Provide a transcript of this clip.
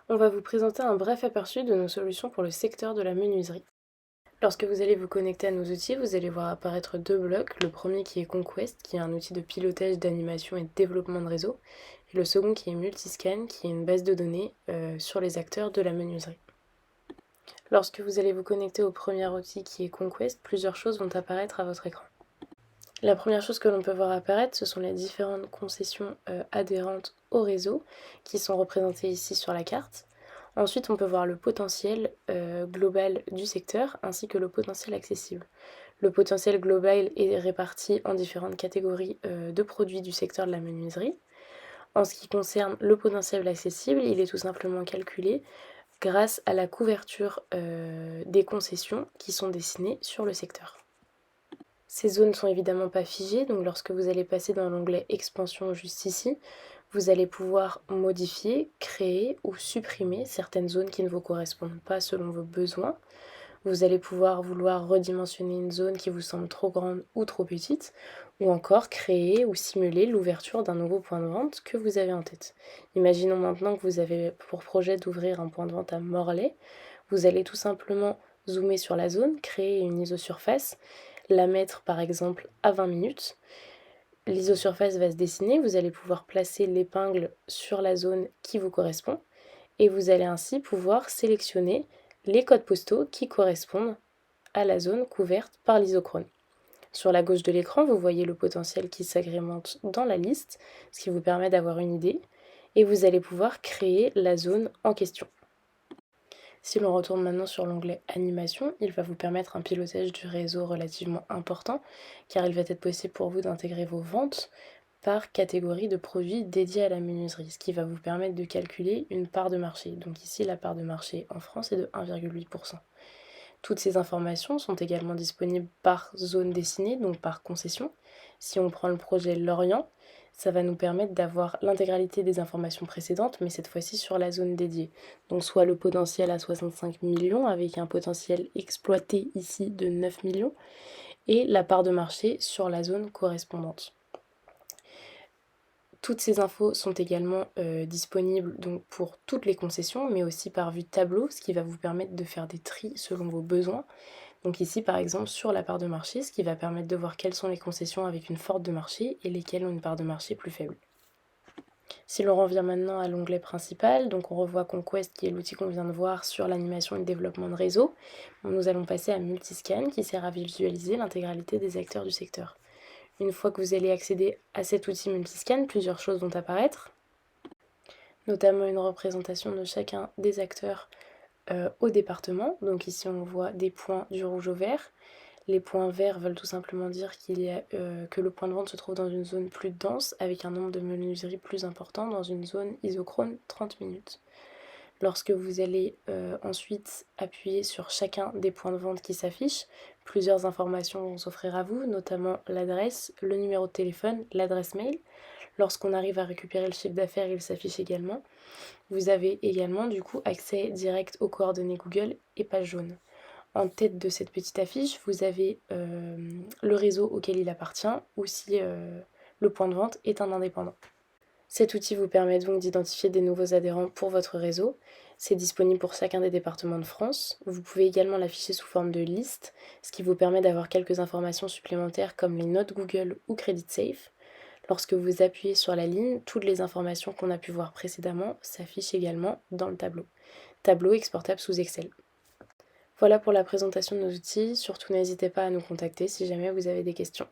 On va vous présenter un bref aperçu de nos solutions pour le secteur de la menuiserie. Lorsque vous allez vous connecter à nos outils, vous allez voir apparaître deux blocs. Le premier qui est Conquest, qui est un outil de pilotage, d'animation et de développement de réseau. Et le second qui est Multiscan, qui est une base de données sur les acteurs de la menuiserie. Lorsque vous allez vous connecter au premier outil qui est Conquest, plusieurs choses vont apparaître à votre écran. La première chose que l'on peut voir apparaître, ce sont les différentes concessions adhérentes au réseau qui sont représentées ici sur la carte. Ensuite, on peut voir le potentiel global du secteur ainsi que le potentiel accessible. Le potentiel global est réparti en différentes catégories de produits du secteur de la menuiserie. En ce qui concerne le potentiel accessible, il est tout simplement calculé grâce à la couverture des concessions qui sont dessinées sur le secteur. Ces zones ne sont évidemment pas figées, donc lorsque vous allez passer dans l'onglet Expansion juste ici, vous allez pouvoir modifier, créer ou supprimer certaines zones qui ne vous correspondent pas selon vos besoins. Vous allez pouvoir vouloir redimensionner une zone qui vous semble trop grande ou trop petite, ou encore créer ou simuler l'ouverture d'un nouveau point de vente que vous avez en tête. Imaginons maintenant que vous avez pour projet d'ouvrir un point de vente à Morlaix. Vous allez tout simplement zoomer sur la zone, créer une isosurface, la mettre par exemple à 20 minutes. L'isosurface va se dessiner, vous allez pouvoir placer l'épingle sur la zone qui vous correspond et vous allez ainsi pouvoir sélectionner les codes postaux qui correspondent à la zone couverte par l'isochrone. Sur la gauche de l'écran, vous voyez le potentiel qui s'agrémente dans la liste, ce qui vous permet d'avoir une idée, et vous allez pouvoir créer la zone en question. Si l'on retourne maintenant sur l'onglet Animation, il va vous permettre un pilotage du réseau relativement important, car il va être possible pour vous d'intégrer vos ventes par catégorie de produits dédiés à la menuiserie, ce qui va vous permettre de calculer une part de marché. Donc ici, la part de marché en France est de 1,8%. Toutes ces informations sont également disponibles par zone dessinée, donc par concession. Si on prend le projet Lorient, ça va nous permettre d'avoir l'intégralité des informations précédentes, mais cette fois-ci sur la zone dédiée. Donc soit le potentiel à 65 millions, avec un potentiel exploité ici de 9 millions, et la part de marché sur la zone correspondante. Toutes ces infos sont également disponibles donc pour toutes les concessions, mais aussi par vue tableau, ce qui va vous permettre de faire des tris selon vos besoins. Donc ici, par exemple, sur la part de marché, ce qui va permettre de voir quelles sont les concessions avec une forte de marché et lesquelles ont une part de marché plus faible. Si l'on revient maintenant à l'onglet principal, donc on revoit Conquest qui est l'outil qu'on vient de voir sur l'animation et le développement de réseau. Nous allons passer à Multiscan qui sert à visualiser l'intégralité des acteurs du secteur. Une fois que vous allez accéder à cet outil Multiscan, plusieurs choses vont apparaître, notamment une représentation de chacun des acteurs au département. Donc ici on voit des points du rouge au vert. Les points verts veulent tout simplement dire que le point de vente se trouve dans une zone plus dense avec un nombre de menuiseries plus important dans une zone isochrone 30 minutes. Lorsque vous allez ensuite appuyer sur chacun des points de vente qui s'affichent, plusieurs informations vont s'offrir à vous, notamment l'adresse, le numéro de téléphone, l'adresse mail. Lorsqu'on arrive à récupérer le chiffre d'affaires, il s'affiche également. Vous avez également du coup accès direct aux coordonnées Google et page jaune. En tête de cette petite affiche, vous avez le réseau auquel il appartient ou si le point de vente est un indépendant. Cet outil vous permet donc d'identifier des nouveaux adhérents pour votre réseau. C'est disponible pour chacun des départements de France. Vous pouvez également l'afficher sous forme de liste, ce qui vous permet d'avoir quelques informations supplémentaires comme les notes Google ou Credit Safe. Lorsque vous appuyez sur la ligne, toutes les informations qu'on a pu voir précédemment s'affichent également dans le tableau. Tableau exportable sous Excel. Voilà pour la présentation de nos outils. Surtout n'hésitez pas à nous contacter si jamais vous avez des questions.